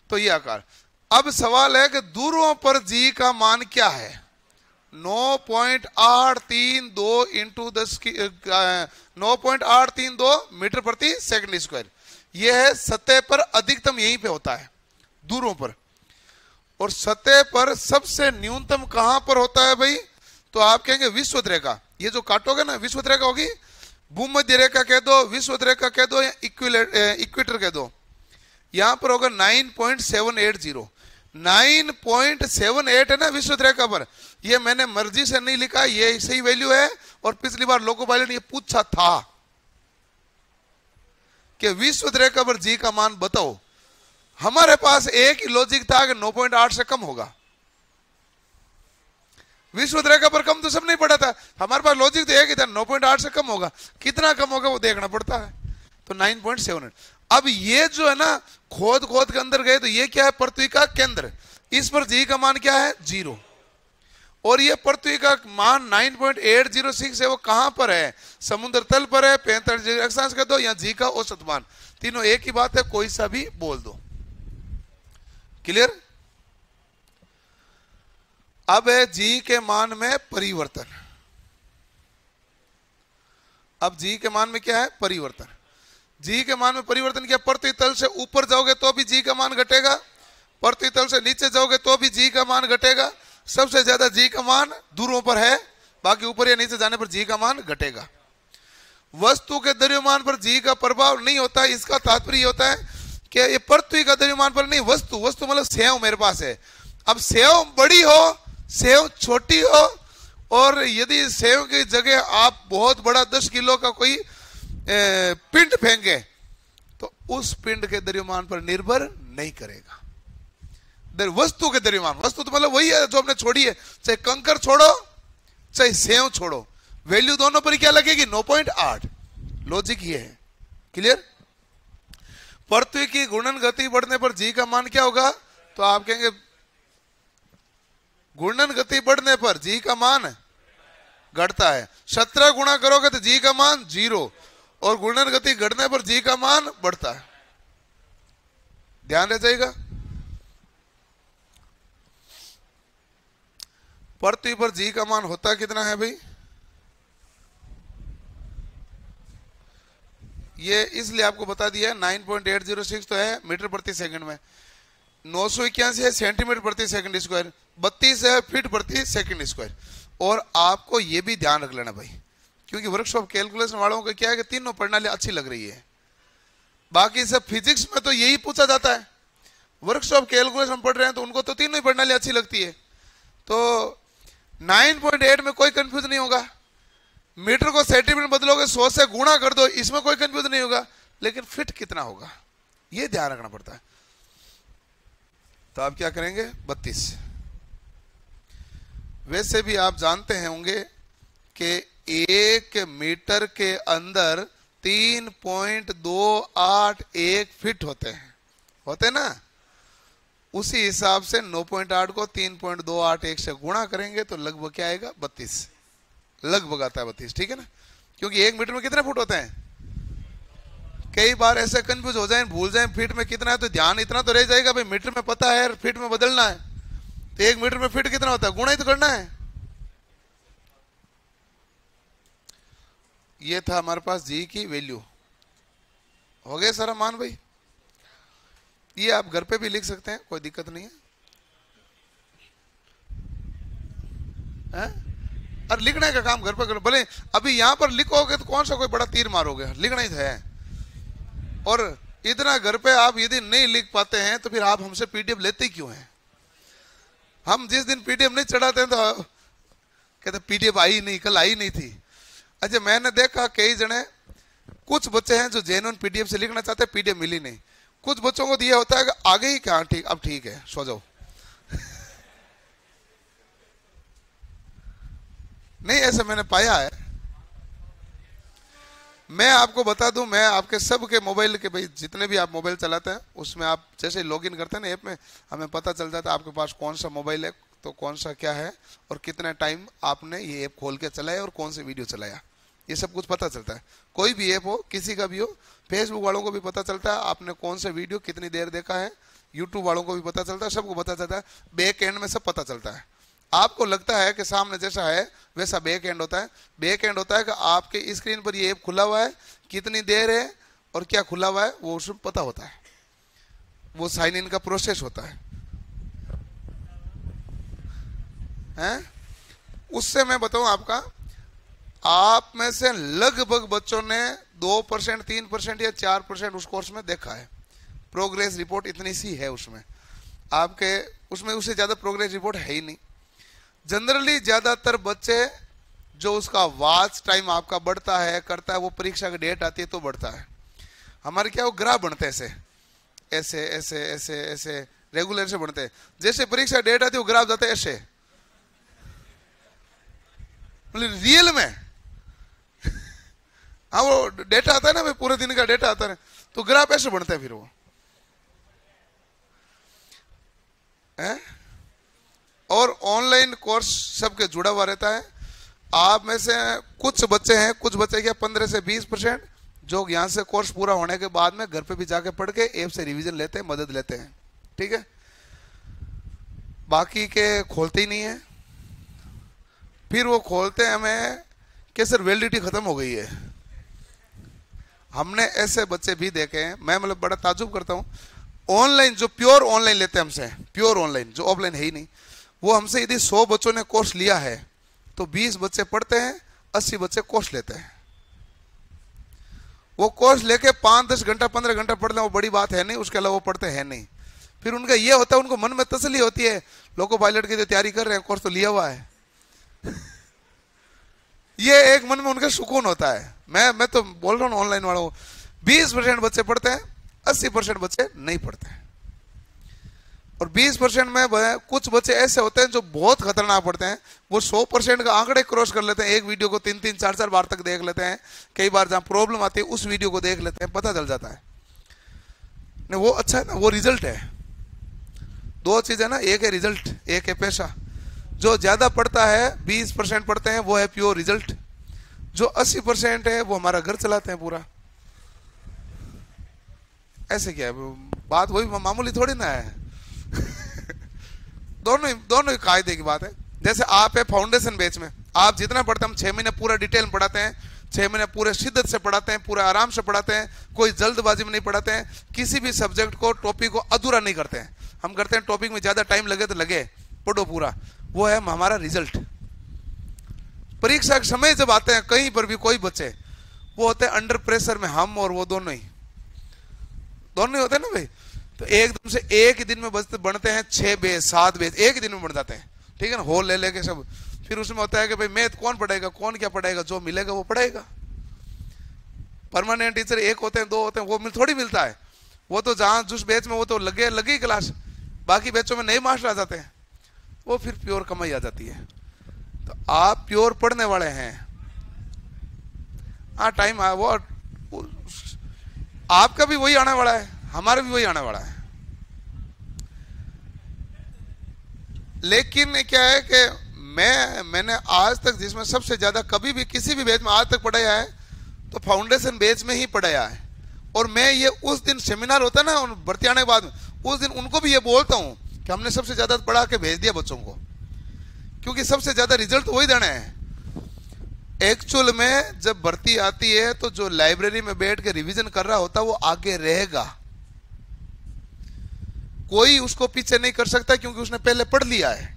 तो ये आकार। अब सवाल है कि दूरों पर जी का मान क्या है? 9.832 इंटू 10 की 9.832 मीटर प्रति सेकंड स्क्वायर। यह है सतह पर, अधिकतम यहीं पे होता है दूरों पर। और सतह पर सबसे न्यूनतम कहां पर होता है भाई? तो आप कहेंगे विषुवत रेखा। ये जो काटोगे ना, विषुवत रेखा होगी, भूमध्य रेखा कह दो, विषुवत रेखा कह दो, या इक्वेटर कह दो। यहां पर होगा 9.780। 9.78 है ना विषुवत रेखा पर। ये मैंने मर्जी से नहीं लिखा, ये सही वैल्यू है। और पिछली बार लोको पायलट ने ये पूछा था कि विषुवत रेखा पर जी का मान बताओ। हमारे पास एक ही लॉजिक था कि 9.8 से कम होगा। विषुवत रेखा पर कम तो सब नहीं पड़ा था, हमारे पास लॉजिक तो एक ही था, 9.8 से कम होगा। कितना कम होगा वो देखना पड़ता है। तो 9.78। अब ये जो है ना, खोद खोद के अंदर गए तो ये क्या है? पृथ्वी का केंद्र। इस पर जी का मान क्या है? 0। और ये पृथ्वी का मान 9.806 है, वो कहां पर है? समुद्र तल पर है, 45 डिग्री अक्षांश कर दो, या जी का औसत मान। तीनों एक ही बात है, कोई सा भी बोल दो। क्लियर? अब है जी के मान में परिवर्तन। अब जी के मान में क्या है? परिवर्तन। जी के मान में परिवर्तन क्या? पृथ्वी तल से ऊपर जाओगे तो भी जी का मान घटेगा, पृथ्वी तल से नीचे जाओगे तो भी जी का मान घटेगा। सबसे ज्यादा जी का मान दूरों पर है, बाकी ऊपर या नीचे जाने पर जी का मान घटेगा। वस्तु के द्रव्यमान पर जी का प्रभाव नहीं होता। इसका तात्पर्य होता है कि ये पृथ्वी का द्रव्यमान पर नहीं, वस्तु मतलब सेव मेरे पास है। अब सेव बड़ी हो, सेव छोटी हो, और यदि सेव की जगह आप बहुत बड़ा 10 किलो का कोई पिंड फेंके तो उस पिंड के द्रव्यमान पर निर्भर नहीं करेगा। वस्तु के द्रव्यमान, वस्तु तो मतलब वही है जो हमने छोड़ी है, चाहे कंकर छोड़ो चाहे सेव छोड़ो, वैल्यू दोनों पर क्या लगेगी? 9.8। लॉजिक ये है। क्लियर? पृथ्वी की घूर्णन गति बढ़ने पर जी का मान क्या होगा? तो आप कहेंगे घूर्णन गति बढ़ने पर जी का मान घटता है। 17 गुणा करोगे तो जी का मान 0, और घूर्णन गति घटने पर जी का मान बढ़ता है। ध्यान रह जाएगा। पृथ्वी पर जी का मान होता कितना है भाई? ये इसलिए आपको बता दिया, 9.806 तो है मीटर प्रति सेकंड में, 981 है सेंटीमीटर प्रति सेकंड स्क्वायर, 32 है फीट प्रति सेकंड स्क्वायर। और आपको ये भी ध्यान रख लेना भाई, क्योंकि वर्कशॉप कैलकुलेशन वालों को क्या है कि तीनों प्रणाली अच्छी लग रही है, बाकी सब फिजिक्स में तो यही पूछा जाता है। वर्कशॉप कैलकुलेशन पढ़ रहे हैं तो उनको तो तीनों ही प्रणाली अच्छी लगती है। तो 9.8 में कोई कंफ्यूज नहीं होगा। मीटर को सेंटीमीटर बदलोगे, 100 से गुणा कर दो, इसमें कोई कंफ्यूज नहीं होगा। लेकिन फिट कितना होगा ये ध्यान रखना पड़ता है। तो आप क्या करेंगे? 32। वैसे भी आप जानते हैं होंगे कि 1 मीटर के अंदर 3.281 फिट होते हैं ना। उसी हिसाब से 9.8 को 3.281 से गुणा करेंगे तो लगभग क्या आएगा? 32। लगभग आता है 32। ठीक है ना? क्योंकि 1 मीटर में कितने फुट होते हैं? कई बार ऐसे कंफ्यूज हो जाए, भूल जाए फीट में कितना है, तो ध्यान इतना तो रह जाएगा भाई मीटर में पता है, फीट में बदलना है। तो 1 मीटर में फीट कितना होता है? गुणा ही तो करना है। ये था हमारे पास जी की वैल्यू। हो गया सारा मान भाई? ये आप घर पे भी लिख सकते हैं, कोई दिक्कत नहीं है। और लिखने का काम घर पर करो। भले अभी यहां पर लिखोगे तो कौन सा कोई बड़ा तीर मारोगे, लिखना ही है। और इतना घर पे आप यदि नहीं लिख पाते हैं तो फिर आप हमसे पीडीएफ लेते क्यों हैं? हम जिस दिन पीडीएफ नहीं चढ़ाते हैं तो कहते पीडीएफ आई नहीं, कल आई नहीं थी। अच्छा, मैंने देखा कई जने, कुछ बच्चे हैं जो जेन्युइन पीडीएफ से लिखना चाहते हैं, पीडीएफ मिली नहीं। कुछ बच्चों को दिया होता है कि आगे ही क्या, ठीक, अब ठीक है, सो जाओ। नहीं, ऐसा मैंने पाया है। मैं आपको बता दूं, मैं आपके सबके मोबाइल के, भाई जितने भी आप मोबाइल चलाते हैं उसमें आप जैसे लॉगिन करते हैं ना ऐप में, हमें पता चल जाता है आपके पास कौन सा मोबाइल है, तो कौन सा क्या है, और कितना टाइम आपने ये ऐप खोल के चलाया और कौन सी वीडियो चलाया, ये सब कुछ पता चलता है। कोई भी ऐप हो, किसी का भी हो, फेसबुक वालों को भी पता चलता है आपने कौन सा वीडियो कितनी देर देखा है, यूट्यूब वालों को भी पता चलता है, सबको पता चलता है, बैक एंड में सब पता चलता है। आपको लगता है कि सामने जैसा है वैसा बैक एंड होता है। बैक एंड होता है कि आपके स्क्रीन पर ये ऐप खुला हुआ है, कितनी देर है और क्या खुला हुआ है वो उसमें पता होता है, वो साइन इन का प्रोसेस होता है। हैं? उससे मैं बताऊं आपका, आप में से लगभग बच्चों ने 2%, 3% या 4% उस कोर्स में देखा है। प्रोग्रेस रिपोर्ट इतनी सी है उसमें, आपके उसमें उससे ज्यादा प्रोग्रेस रिपोर्ट है ही नहीं। जनरली ज्यादातर बच्चे जो उसका वॉच टाइम आपका बढ़ता है करता है, वो परीक्षा की डेट आती है तो बढ़ता है। हमारे क्या वो ग्राफ बनते हैं ऐसे ऐसे ऐसे ऐसे ऐसे रेगुलर से बनते हैं। जैसे परीक्षा डेट आती है वो ग्राफ जाते हैं ऐसे, मतलब रियल में हाँ वो डेटा आता है ना, पूरे दिन का डेटा आता है तो ग्राफ ऐसे बनता है फिर वो है? और ऑनलाइन कोर्स सबके जुड़ा हुआ रहता है। आप में से कुछ बच्चे हैं, कुछ बच्चे क्या 15 से 20% जो यहाँ से कोर्स पूरा होने के बाद में घर पे भी जाके पढ़ के ऐप से रिवीजन लेते हैं, मदद लेते हैं, ठीक है। बाकी के खोलते ही नहीं है। फिर वो खोलते हैं हमें कि सर वैलिडिटी खत्म हो गई है। हमने ऐसे बच्चे भी देखे हैं, मैं मतलब बड़ा ताजुब करता हूँ। ऑनलाइन जो प्योर ऑनलाइन लेते हैं हमसे, प्योर ऑनलाइन जो ऑफलाइन है ही नहीं, वो हमसे यदि 100 बच्चों ने कोर्स लिया है तो 20 बच्चे पढ़ते हैं, 80 बच्चे कोर्स लेते हैं। वो कोर्स लेके 5-10 घंटा 15 घंटा पढ़ लें वो बड़ी बात है नहीं, उसके अलावा वो पढ़ते हैं नहीं। फिर उनका ये होता है, उनको मन में तसल्ली होती है, लोको पायलट की जो तैयारी कर रहे हैं कोर्स तो लिया हुआ है ये एक मन में उनका सुकून होता है। मैं तो बोल रहा हूँ ऑनलाइन वालों को, 20% बच्चे पढ़ते हैं, 80% बच्चे नहीं पढ़ते हैं। और 20% में कुछ बच्चे ऐसे होते हैं जो बहुत खतरनाक पढ़ते हैं, वो 100% का आंकड़े क्रॉस कर लेते हैं। एक वीडियो को 3-3, 4-4 बार तक देख लेते हैं। कई बार जहां प्रॉब्लम आती है उस वीडियो को देख लेते हैं, पता चल जाता है। नहीं वो अच्छा है ना, वो रिजल्ट है। दो चीज है ना, एक है रिजल्ट, एक है पैसा। जो ज्यादा पढ़ता है 20% पढ़ते हैं वो है प्योर रिजल्ट। जो 80% है वो हमारा घर चलाते हैं पूरा। ऐसे क्या है, बात वही मामूली थोड़ी ना है दोनों ही कायदे की बात है। जैसे आप है फाउंडेशन बैच में, आप जितना पढ़ते हैं, हम 6 महीने पूरा डिटेल में पढ़ाते हैं, 6 महीने पूरे शिद्दत से पढ़ाते हैं, पूरे आराम से पढ़ाते हैं, कोई जल्दबाजी में नहीं पढ़ाते हैं। किसी भी सब्जेक्ट को, टॉपिक को अधूरा नहीं करते हैं। हम करते हैं टॉपिक में ज्यादा टाइम लगे तो लगे, पढ़ो पूरा। वो है हमारा रिजल्ट। परीक्षा के समय जब आते हैं कहीं पर भी कोई बच्चे, वो होते हैं अंडर प्रेशर में, हम और वो दोनों ही होते हैं ना भाई। तो एकदम से एक ही दिन में बचते बनते हैं 6 बेस 7 बेस, एक ही दिन में बन जाते हैं, ठीक है ना, होल ले लेके सब। फिर उसमें होता है कि भाई मैथ कौन पढ़ेगा, कौन क्या पढ़ेगा, जो मिलेगा वो पढ़ेगा। परमानेंट टीचर एक होते हैं, 2 होते हैं, वो थोड़ी मिलता है। वो तो जहां जिस बैच में वो तो लगी क्लास, बाकी बैचों में नए मास्टर आ जाते हैं, वो फिर प्योर कमाई आ जाती है। तो आप प्योर पढ़ने वाले हैं, हाँ टाइम आया, वो आपका भी वही आने वाला है, हमारा भी वही आने वाला है। लेकिन क्या है कि मैंने आज तक जिसमें सबसे ज्यादा कभी भी किसी भी बैच में आज तक पढ़ाया है तो फाउंडेशन बैच में ही पढ़ाया है। और मैं ये उस दिन सेमिनार होता है ना भर्ती आने के बाद, उस दिन उनको भी ये बोलता हूं कि हमने सबसे ज्यादा पढ़ा के भेज दिया बच्चों को, क्योंकि सबसे ज्यादा रिजल्ट वही देना है। एक्चुअल में जब भर्ती आती है तो जो लाइब्रेरी में बैठ के रिवीजन कर रहा होता है वो आगे रहेगा, कोई उसको पीछे नहीं कर सकता, क्योंकि उसने पहले पढ़ लिया है,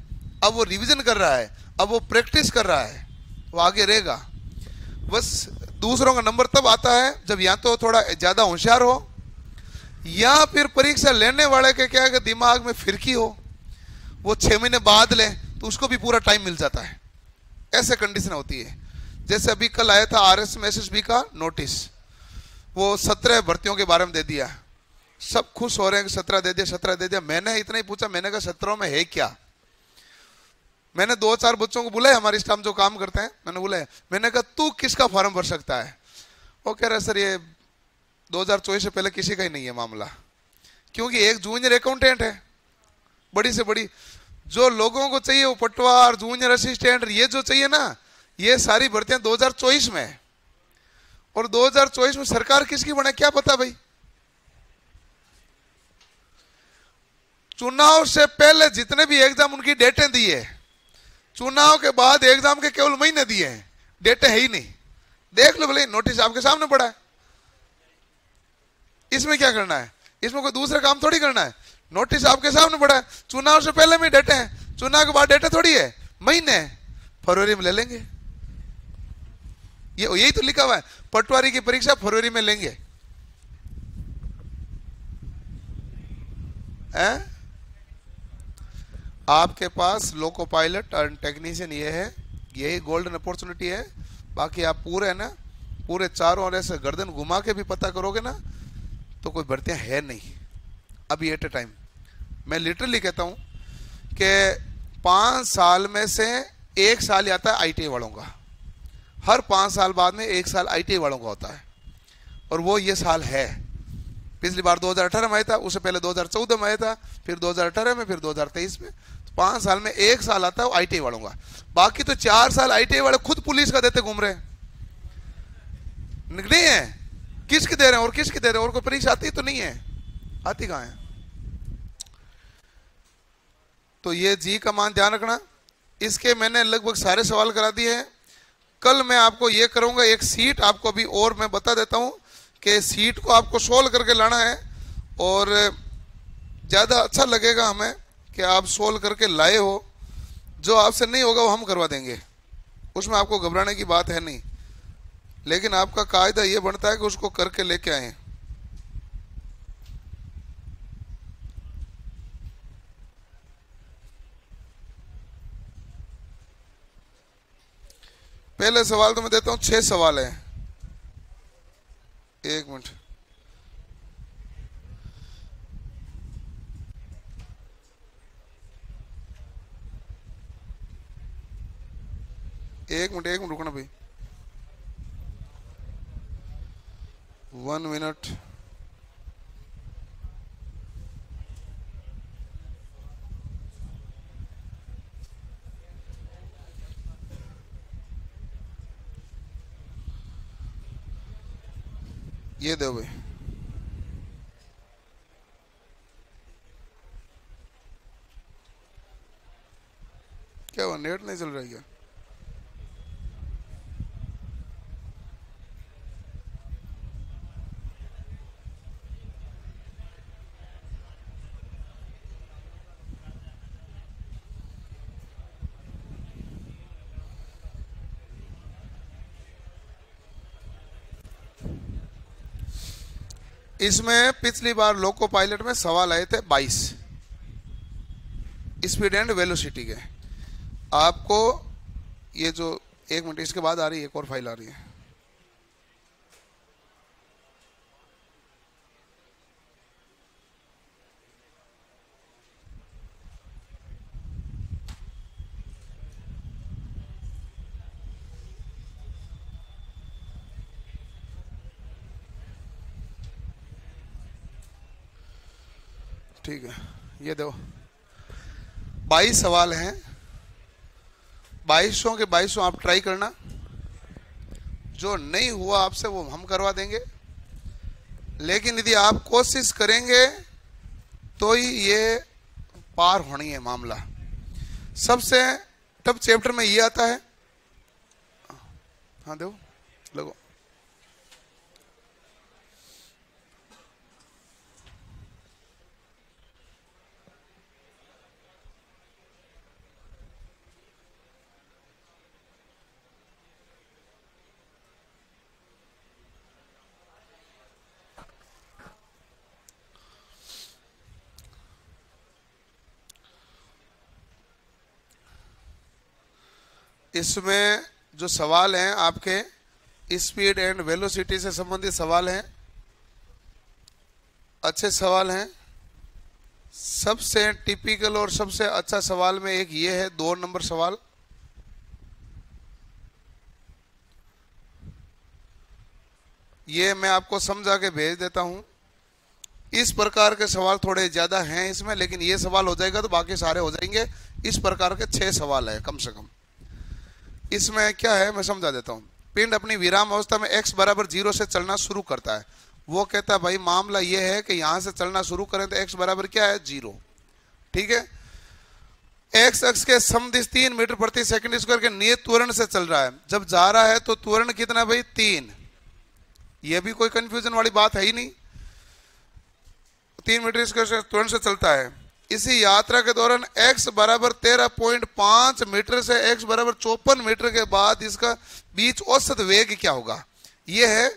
अब वो रिवीजन कर रहा है, अब वो प्रैक्टिस कर रहा है, वो आगे रहेगा। बस दूसरों का नंबर तब आता है जब या तो थोड़ा ज्यादा होशियार हो, या फिर परीक्षा लेने वाले के क्या है दिमाग में फिरकी हो, वो 6 महीने बाद ले तो उसको भी पूरा टाइम मिल जाता है। ऐसे कंडीशन होती है। जैसे अभी कल आया था RSMSSB का नोटिस, वो 17 भर्तियों के बारे में दे दिया, सब खुश हो रहे हैं कि 17 दे दिया, 17 दे दिया। मैंने इतना ही पूछा, मैंने कहा 17 में है क्या। मैंने 2-4 बच्चों को बुलाया, हमारे स्टाफ जो काम करते हैं, मैंने बुलाया, मैंने कहा तू किसका फॉर्म भर सकता है। वो कह रहा है सर ये 2024 से पहले किसी का ही नहीं है मामला, क्योंकि एक जूनियर अकाउंटेंट है, बड़ी से बड़ी जो लोगों को चाहिए वो पटवार, जूनियर असिस्टेंट, ये जो चाहिए ना, ये सारी भर्तियां 2024 में है। और 2024 में सरकार किसकी बने क्या पता भाई। चुनाव से पहले जितने भी एग्जाम उनकी डेटें दी है, चुनाव के बाद एग्जाम के केवल महीने दिए हैं, डेटें है ही नहीं। देख लो भले, नोटिस आपके सामने पड़ा है। इसमें क्या करना है, इसमें कोई दूसरा काम थोड़ी करना है। नोटिस आपके सामने पड़ा है, चुनाव से पहले में डेटे हैं, चुनाव के बाद डेटे थोड़ी है, महीने फरवरी में ले लेंगे। ये यही तो लिखा हुआ है, पटवारी की परीक्षा फरवरी में लेंगे। हैं? आपके पास लोको पायलट और टेक्नीशियन ये है, यही गोल्डन अपॉर्चुनिटी है। बाकी आप पूरे है ना, पूरे चारों ओर से गर्दन घुमा के भी पता करोगे ना तो कोई भर्तियां है नहीं अभी एट ए टाइम। मैं लिटरली कहता हूं कि 5 साल में से 1 साल आता है आईटीआई वालों का, हर 5 साल बाद में 1 साल आईटीआई वालों का होता है, और वो ये साल है। पिछली बार 2018 में आया था, उससे पहले 2014 में आया था, फिर 2018 में, फिर 2023 में। तो 5 साल में 1 साल आता है वो आईटीआई वालों का। बाकी तो 4 साल आईटीआई वाले खुद पुलिस का देते घूम रहे हैं, नहीं है किसके दे रहे हैं और किसके दे रहे हैं, और कोई परीक्षा आती तो नहीं है, आती कहां है। तो ये जी का मान ध्यान रखना। इसके मैंने लगभग सारे सवाल करा दिए हैं। कल मैं आपको ये करूंगा, एक सीट आपको अभी और मैं बता देता हूं कि सीट को आपको सोल्व करके लाना है, और ज़्यादा अच्छा लगेगा हमें कि आप सोल्व करके लाए हो। जो आपसे नहीं होगा वो हम करवा देंगे, उसमें आपको घबराने की बात है नहीं, लेकिन आपका कायदा ये बनता है कि उसको करके लेके आए। पहले सवाल तो मैं देता हूं, 6 सवाल हैं। 1 मिनट, एक मिनट रुकना भाई, 1 मिनट। ये दो भाई, क्या हुआ, नेट नहीं चल रहा है क्या? इसमें पिछली बार लोको पायलट में सवाल आए थे 22 स्पीड एंड वेलोसिटी के। आपको ये जो 1 मिनट, इसके बाद आ रही है एक और फाइल आ रही है। ठीक है, ये दो 22 सवाल हैं, 2200 के 2200 आप ट्राई करना। जो नहीं हुआ आपसे वो हम करवा देंगे, लेकिन यदि आप कोशिश करेंगे तो ही ये पार होनी है मामला। सबसे टफ चैप्टर में ये आता है। हाँ दो लगो, इसमें जो सवाल हैं आपके स्पीड एंड वेलोसिटी से संबंधित सवाल हैं, अच्छे सवाल हैं। सबसे टिपिकल और सबसे अच्छा सवाल में एक ये है 2 नंबर सवाल। ये मैं आपको समझा के भेज देता हूं। इस प्रकार के सवाल थोड़े ज्यादा हैं इसमें, लेकिन ये सवाल हो जाएगा तो बाकी सारे हो जाएंगे। इस प्रकार के 6 सवाल है कम से कम। इसमें क्या है मैं समझा देता हूं। पिंड अपनी विराम अवस्था में x बराबर 0 से चलना शुरू करता है। वो कहता है भाई मामला ये है कि यहां से चलना शुरू करें तो x बराबर क्या है 0, ठीक है। एक्स अक्ष के समदिश 3 मीटर प्रति सेकंड स्क्वायर के नियत त्वरण से चल रहा है। जब जा रहा है तो त्वरण कितना भाई 3। यह भी कोई कंफ्यूजन वाली बात है ही नहीं, 3 मीटर स्क्वायर त्वरण से चलता है। इसी यात्रा के दौरान x बराबर 13.5 मीटर से x बराबर 54 मीटर के बाद इसका बीच औसत वेग क्या होगा, ये है।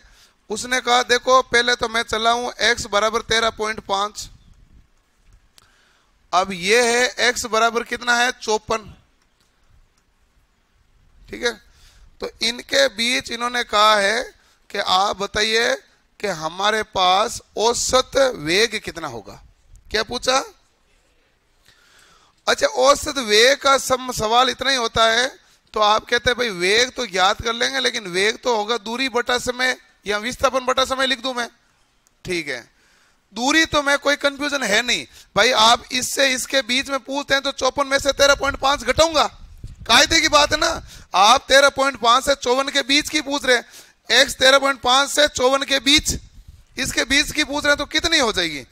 उसने कहा देखो पहले तो मैं चला हूं x बराबर 13.5, अब ये है x बराबर कितना है 54, ठीक है। तो इनके बीच इन्होंने कहा है कि आप बताइए कि हमारे पास औसत वेग कितना होगा। क्या पूछा? अच्छा, औसत वेग का सवाल इतना ही होता है तो आप कहते हैं भाई वेग तो ज्ञात कर लेंगे, लेकिन वेग तो होगा दूरी बटा समय या विस्थापन बटा समय लिख दूं मैं, ठीक है। दूरी तो मैं कोई कंफ्यूजन है नहीं भाई, आप इससे इसके बीच में पूछते हैं तो 54 में से 13.5 घटाऊंगा, कायदे की बात है ना। आप 13.5 से 54 के बीच की पूछ रहे हैं, एक्स 13.5 से 54 के बीच, इसके बीच की पूछ रहे हैं तो कितनी हो जाएगी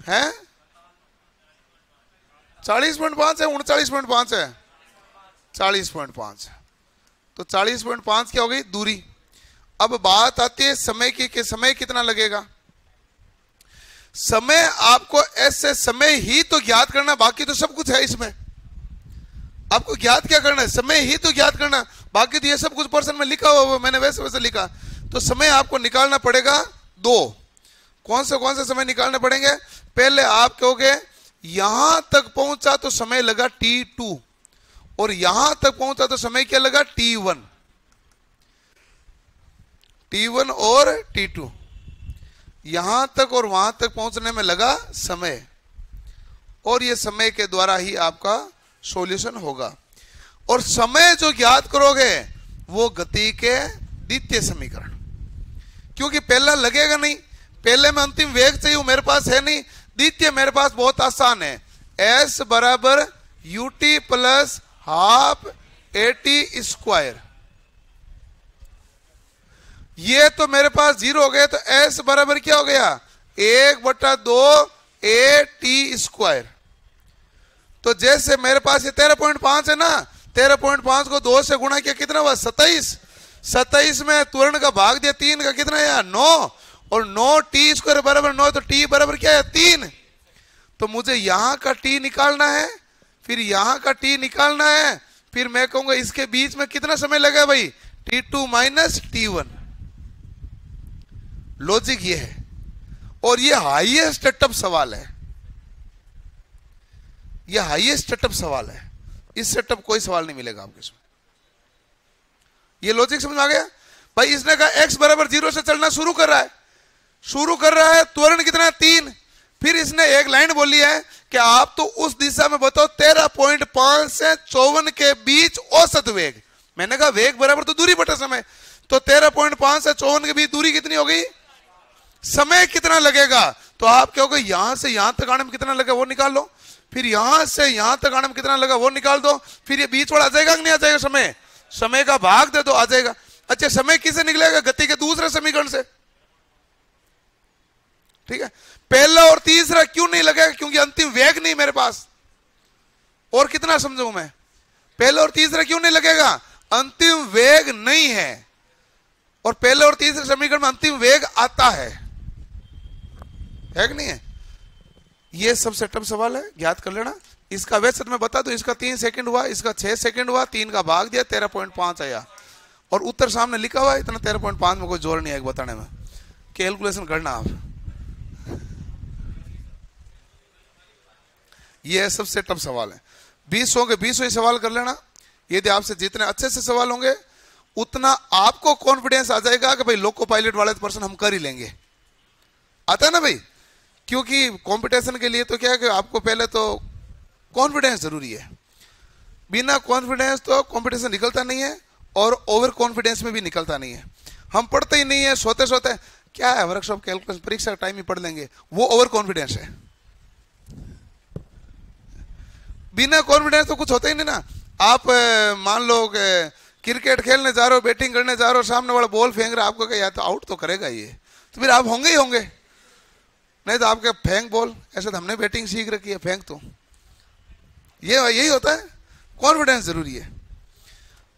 हैं? 40.5 है, 39.5 है, 40.5। तो 40.5 क्या हो गई दूरी। अब बात आती है समय की कि समय कितना लगेगा। समय आपको ऐसे समय ही तो ज्ञात करना, बाकी तो सब कुछ है इसमें। आपको ज्ञात क्या करना है? समय ही तो ज्ञात करना, बाकी तो ये सब कुछ पर्सन में लिखा हुआ, मैंने वैसे वैसे लिखा। तो समय आपको निकालना पड़ेगा 2। कौन से समय निकालने पड़ेंगे? पहले आप कहोगे यहां तक पहुंचा तो समय लगा t2 और यहां तक पहुंचा तो समय क्या लगा t1 और t2, यहां तक और वहां तक पहुंचने में लगा समय, और यह समय के द्वारा ही आपका सॉल्यूशन होगा। और समय जो ज्ञात करोगे वो गति के द्वितीय समीकरण, क्योंकि पहला लगेगा नहीं, पहले में अंतिम वेग चाहिए मेरे पास है नहीं, द्वितीय मेरे पास बहुत आसान है, s बराबर ut plus half at square. ये तो मेरे पास 0 हो गए, तो s बराबर क्या हो गया 1/2 at स्क्वायर। तो जैसे मेरे पास ये 13.5 है ना, 13.5 को 2 से गुणा किया कितना हुआ 27, 27 में त्वरण का भाग दिया 3 का कितना है 9, और 9 t स्क्वायर बराबर 9, तो t बराबर क्या है 3। तो मुझे यहां का t निकालना है, फिर यहां का t निकालना है, फिर मैं कहूंगा इसके बीच में कितना समय लगा भाई t2 माइनस t1। लॉजिक ये है, और ये हाईएस्ट टफ सवाल है, ये हाईएस्ट टफ सवाल है, इससे टफ कोई सवाल नहीं मिलेगा आपको इसमें। ये लॉजिक समझ में आ गया भाई। इसने कहा x बराबर 0 से चलना शुरू कर रहा है, त्वरण कितना 3, फिर इसने एक लाइन बोली है कि आप तो उस दिशा में बताओ 13.5 से 54 के बीच औसत वेग। मैंने कहा वेग बराबर तो दूरी बटा समय, तो 13.5 से 54 के बीच दूरी कितनी हो गई, समय कितना लगेगा। तो आप कहोगे यहां से यहां तक आने में कितना लगेगा वो निकाल लो, फिर यहां से यहां तक आने में कितना लगा वो निकाल दो, फिर ये बीच वाला आ जाएगा कि नहीं आ जाएगा, समय का भाग दे दो आ जाएगा। अच्छा, समय किससे निकलेगा, गति के दूसरे समीकरण से, ठीक है। पहला और तीसरा क्यों नहीं लगेगा, क्योंकि अंतिम वेग नहीं मेरे पास। और कितना समझू मैं, पहला और तीसरा क्यों नहीं लगेगा, अंतिम वेग नहीं है, और पहले और तीसरे समीकरण में अंतिम वेग आता है कि नहीं है। ये सबसे टफ सवाल है, ज्ञात कर लेना। इसका वैसे तो मैं बता दूं, इसका 3 सेकंड हुआ, इसका 6 सेकंड हुआ, 3 का भाग दिया 13.5 आया, और उत्तर सामने लिखा हुआ है। इतना 13.5 में कोई जोर नहीं है बताने में, कैलकुलेशन करना आप। ये सबसे टफ सवाल है। 20 होंगे 20 ही सवाल कर लेना। यदि आपसे जितने अच्छे से सवाल होंगे उतना आपको कॉन्फिडेंस आ जाएगा कि भाई लोको पायलट वाले पर्सन हम कर ही लेंगे। आता है ना भाई, क्योंकि कंपटीशन के लिए तो क्या है कि आपको पहले तो कॉन्फिडेंस जरूरी है। बिना कॉन्फिडेंस तो कंपटीशन निकलता नहीं है, और ओवर कॉन्फिडेंस में भी निकलता नहीं है। हम पढ़ते ही नहीं है, सोते सोते क्या है वर्कशॉप कैलकुलेशन परीक्षा का टाइम ही पढ़ लेंगे, वो ओवर कॉन्फिडेंस है। बिना कॉन्फिडेंस तो कुछ होता ही नहीं ना। आप मान लो क्रिकेट खेलने जा रहे हो, बैटिंग करने जा रहे हो, सामने वाला बॉल फेंक रहा है, आपको क्या यार तो आउट तो करेगा ये, तो फिर आप होंगे ही होंगे। नहीं तो आपके फेंक बॉल, ऐसे तो हमने बैटिंग सीख रखी है, फेंक तो ये यही होता है। कॉन्फिडेंस जरूरी है।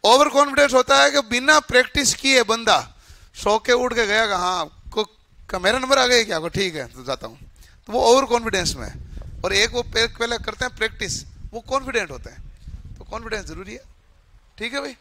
ओवर कॉन्फिडेंस होता है कि बिना प्रैक्टिस किए बंदा सो के उठ के गया, हाँ को मेरा नंबर आ गया क्या, को ठीक है तो जाता हूँ, तो वो ओवर कॉन्फिडेंस में है। और एक वो पहले करते हैं प्रैक्टिस, वो कॉन्फिडेंट होते हैं। तो कॉन्फिडेंस जरूरी है। ठीक है भाई।